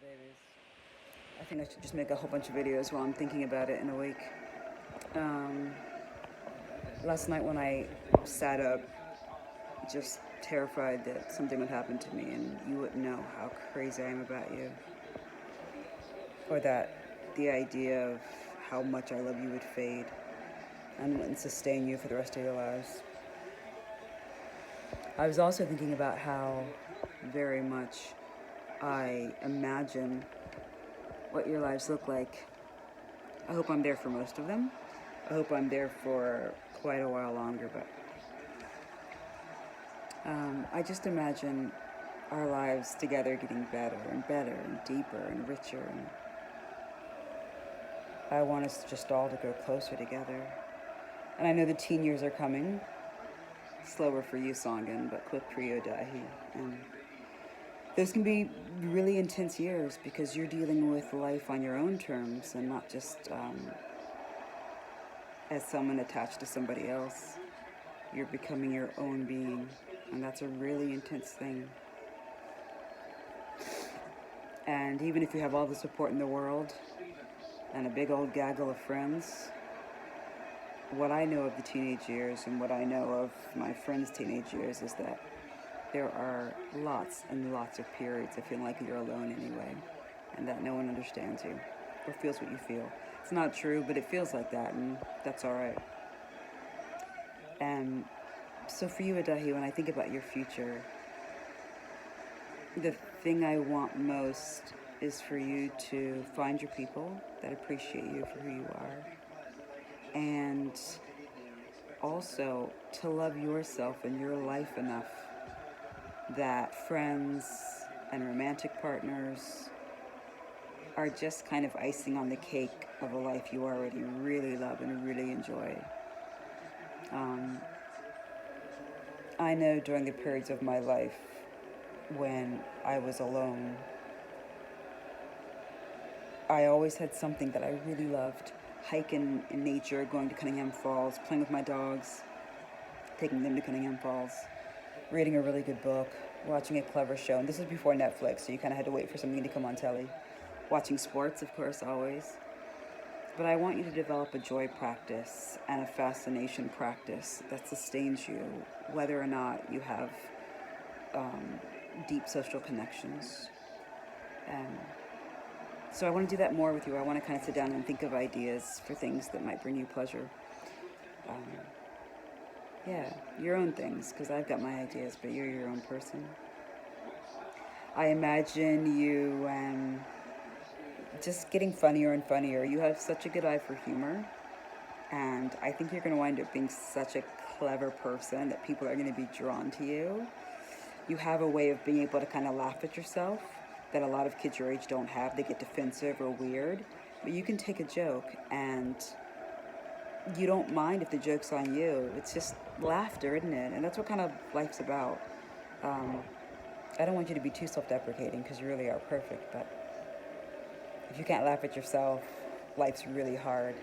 babies. I think I should just make a whole bunch of videos while I'm thinking about it in a week. Um, Last night when I sat up, just terrified that something would happen to me and you wouldn't know how crazy I am about you. Or that the idea of how much I love you would fade and wouldn't sustain you for the rest of your lives. I was also thinking about how very much I imagine what your lives look like. I hope I'm there for most of them. I hope I'm there for quite a while longer, but I just imagine our lives together getting better and better and deeper and richer. And I want us just all to go closer together. And I know the teen years are coming. Slower for you, Songan, but quick for you, Dahi. And those can be really intense years because you're dealing with life on your own terms and not just as someone attached to somebody else. You're becoming your own being, and that's a really intense thing. And even if you have all the support in the world and a big old gaggle of friends, what I know of the teenage years and what I know of my friends' teenage years is that there are lots and lots of periods of feeling like you're alone anyway, and that no one understands you or feels what you feel. It's not true, but it feels like that, and that's all right. And so for you, Adahi, when I think about your future, the thing I want most is for you to find your people that appreciate you for who you are, and also to love yourself and your life enough that friends and romantic partners are just kind of icing on the cake of a life you already really love and really enjoy. I know during the periods of my life when I was alone, I always had something that I really loved. Hiking in nature, going to Cunningham Falls, playing with my dogs, taking them to Cunningham Falls, reading a really good book, watching a clever show. And this was before Netflix, so you kind of had to wait for something to come on telly. Watching sports, of course, always. But I want you to develop a joy practice and a fascination practice that sustains you, whether or not you have deep social connections. And so I want to do that more with you. I want to kind of sit down and think of ideas for things that might bring you pleasure. Yeah, your own things, because I've got my ideas, but you're your own person. I imagine you just getting funnier and funnier. You have such a good eye for humor, and I think you're going to wind up being such a clever person that people are going to be drawn to you. You have a way of being able to kind of laugh at yourself that a lot of kids your age don't have. They get defensive or weird, but you can take a joke and you don't mind if the joke's on you. It's just laughter, isn't it? And that's what kind of life's about. I don't want you to be too self-deprecating because you really are perfect, but if you can't laugh at yourself, life's really hard.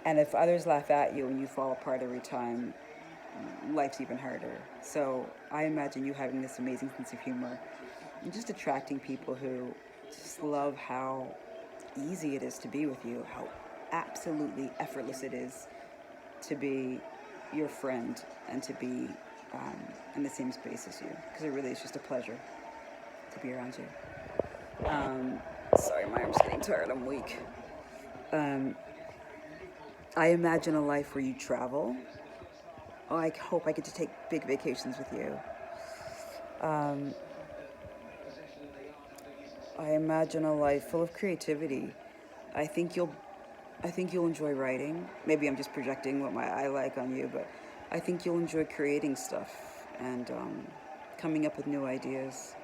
And if others laugh at you and you fall apart every time, life's even harder. So I imagine you having this amazing sense of humor and just attracting people who just love how easy it is to be with you, how absolutely effortless it is to be your friend and to be in the same space as you, because it really is just a pleasure to be around you. Sorry, my arm's getting tired, I'm weak. I imagine a life where you travel. Oh, I hope I get to take big vacations with you. I imagine a life full of creativity. I think you'll enjoy writing. Maybe I'm just projecting what I like on you, but I think you'll enjoy creating stuff and coming up with new ideas.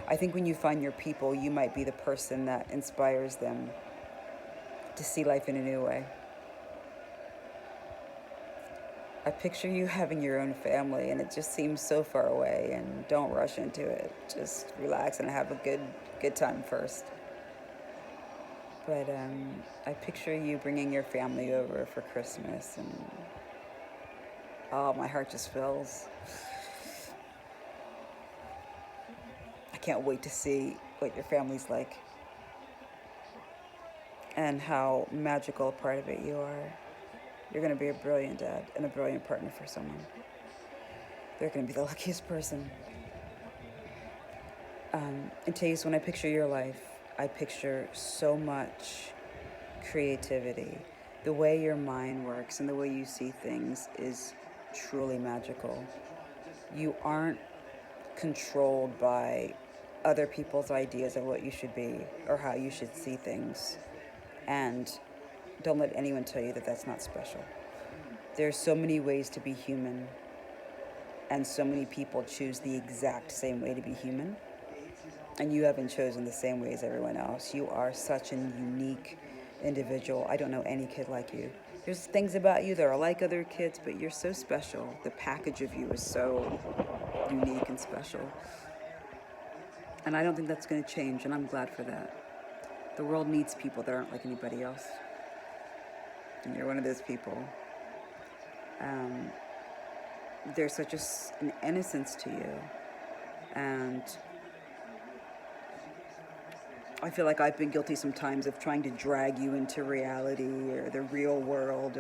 I think when you find your people, you might be the person that inspires them to see life in a new way. I picture you having your own family, and it just seems so far away, and don't rush into it. Just relax and have a good time first. But I picture you bringing your family over for Christmas, and oh, my heart just fills. I can't wait to see what your family's like and how magical a part of it you are. You're going to be a brilliant dad and a brilliant partner for someone. They're going to be the luckiest person. And Taze, when I picture your life, I picture so much creativity. The way your mind works and the way you see things is truly magical. You aren't controlled by other people's ideas of what you should be or how you should see things. And don't let anyone tell you that that's not special. There's so many ways to be human, and so many people choose the exact same way to be human. And you haven't chosen the same way as everyone else. You are such a unique individual. I don't know any kid like you. There's things about you that are like other kids, but you're so special. The package of you is so unique and special. And I don't think that's going to change, and I'm glad for that. The world needs people that aren't like anybody else. And you're one of those people. There's such an innocence to you. And I feel like I've been guilty sometimes of trying to drag you into reality or the real world,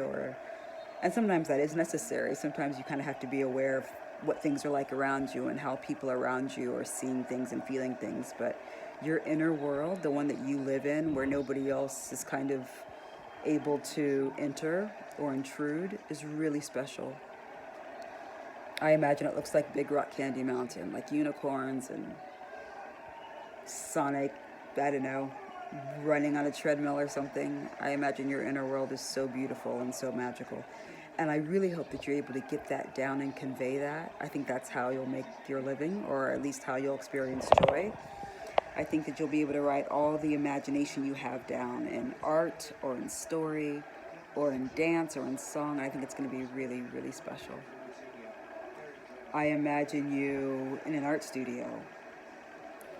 and sometimes that is necessary. Sometimes you kind of have to be aware of what things are like around you and how people around you are seeing things and feeling things. But your inner world, the one that you live in, where nobody else is kind of able to enter or intrude, is really special. I imagine it looks like Big Rock Candy Mountain, like unicorns and Sonic, I don't know, running on a treadmill or something. I imagine your inner world is so beautiful and so magical. And I really hope that you're able to get that down and convey that. I think that's how you'll make your living, or at least how you'll experience joy. I think that you'll be able to write all the imagination you have down in art or in story or in dance or in song. I think it's going to be really, really special. I imagine you in an art studio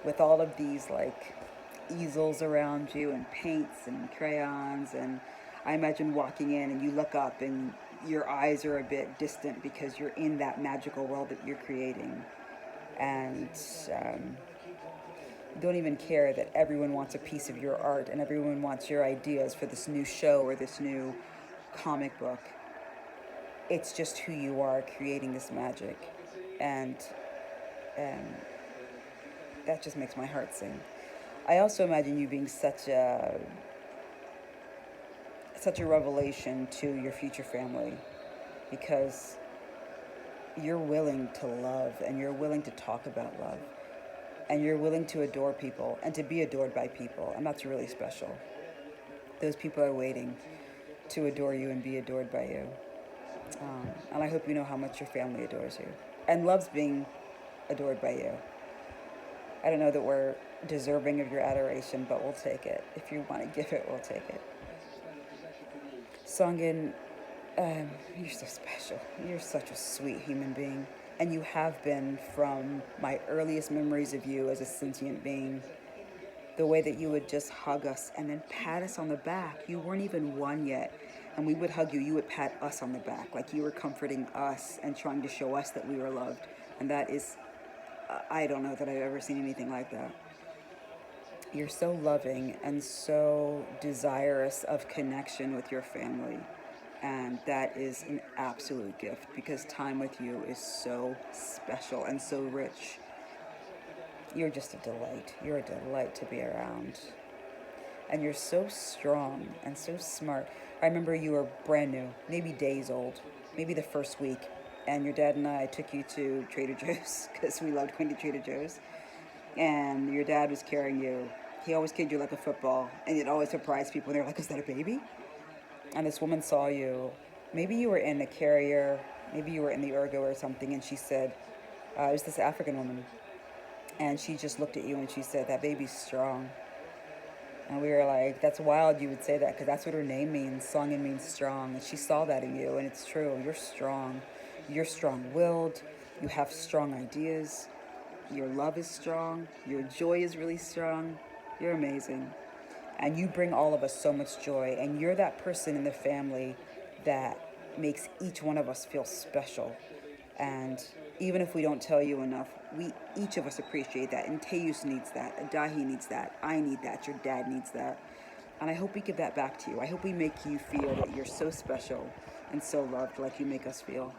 with all of these like easels around you and paints and crayons, and I imagine walking in and you look up and your eyes are a bit distant because you're in that magical world that you're creating, and don't even care that everyone wants a piece of your art and everyone wants your ideas for this new show or this new comic book. It's just who you are creating this magic, and that just makes my heart sing. I also imagine you being such a revelation to your future family, because you're willing to love and you're willing to talk about love and you're willing to adore people and to be adored by people, and that's really special. Those people are waiting to adore you and be adored by you. And I hope you know how much your family adores you and loves being adored by you. I don't know that we're deserving of your adoration, but we'll take it. If you want to give it, we'll take it. Songin, you're so special. You're such a sweet human being. And you have been from my earliest memories of you as a sentient being. The way that you would just hug us and then pat us on the back. You weren't even one yet. And we would hug you. You would pat us on the back like you were comforting us and trying to show us that we were loved. And that is, I don't know that I've ever seen anything like that. You're so loving and so desirous of connection with your family. And that is an absolute gift, because time with you is so special and so rich. You're just a delight. You're a delight to be around. And you're so strong and so smart. I remember you were brand new, maybe days old, maybe the first week. And your dad and I took you to Trader Joe's because we loved going to Trader Joe's. And your dad was carrying you. He always carried you like a football. And it always surprised people. And they were like, is that a baby? And this woman saw you. Maybe you were in a carrier. Maybe you were in the ergo or something. And she said, it was this African woman. And she just looked at you and she said, that baby's strong. And we were like, that's wild you would say that, because that's what her name means. Songin means strong. And she saw that in you. And it's true. You're strong. You're strong-willed. You have strong ideas. Your love is strong. Your joy is really strong. You're amazing. And you bring all of us so much joy. And you're that person in the family that makes each one of us feel special. And Even if we don't tell you enough, we each of us appreciate that. And Teus needs that. Adahi needs that. I need that. Your dad needs that. And I hope we give that back to you. I hope we make you feel that you're so special and so loved like you make us feel.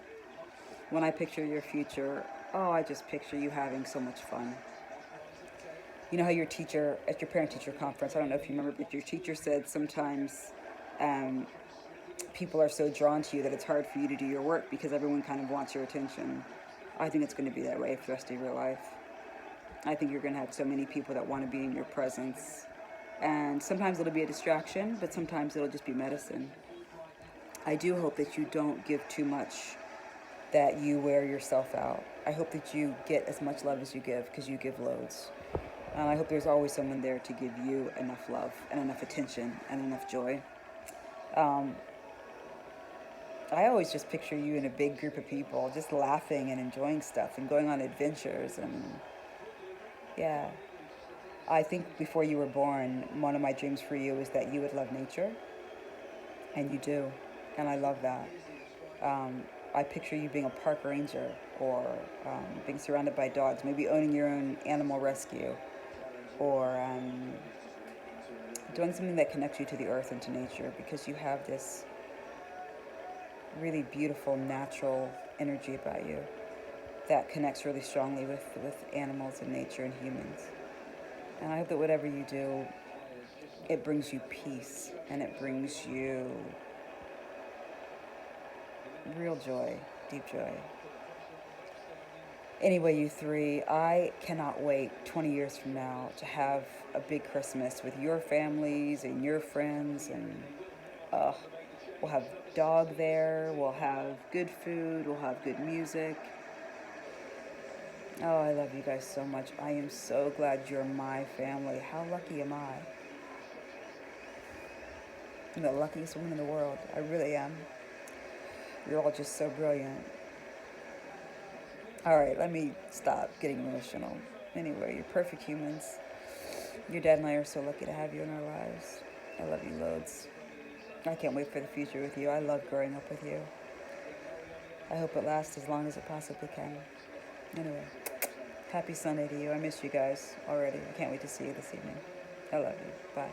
When I picture your future, oh, I just picture you having so much fun. You know how your teacher, at your parent-teacher conference, I don't know if you remember, but your teacher said sometimes people are so drawn to you that it's hard for you to do your work because everyone kind of wants your attention. I think it's going to be that way for the rest of your life. I think you're going to have so many people that want to be in your presence. And sometimes it'll be a distraction, but sometimes it'll just be medicine. I do hope that you don't give too much, that you wear yourself out. I hope that you get as much love as you give, because you give loads. And I hope there's always someone there to give you enough love and enough attention and enough joy. I always just picture you in a big group of people, just laughing and enjoying stuff and going on adventures. And yeah, I think before you were born, one of my dreams for you is that you would love nature. And you do. And I love that. I picture you being a park ranger, or being surrounded by dogs, maybe owning your own animal rescue, or doing something that connects you to the earth and to nature, because you have this really beautiful natural energy about you that connects really strongly with animals and nature and humans. And I hope that whatever you do, it brings you peace, and it brings you real joy, deep joy. Anyway, you three, I cannot wait 20 years from now to have a big Christmas with your families and your friends, and we'll have dog there, we'll have good food, we'll have good music. Oh, I love you guys so much. I am so glad you're my family. How lucky am I? I'm the luckiest woman in the world. I really am. You're all just so brilliant. All right, let me stop getting emotional. Anyway, you're perfect humans. Your dad and I are so lucky to have you in our lives. I love you loads. I can't wait for the future with you. I love growing up with you. I hope it lasts as long as it possibly can. Anyway, happy Sunday to you. I miss you guys already. I can't wait to see you this evening. I love you. Bye.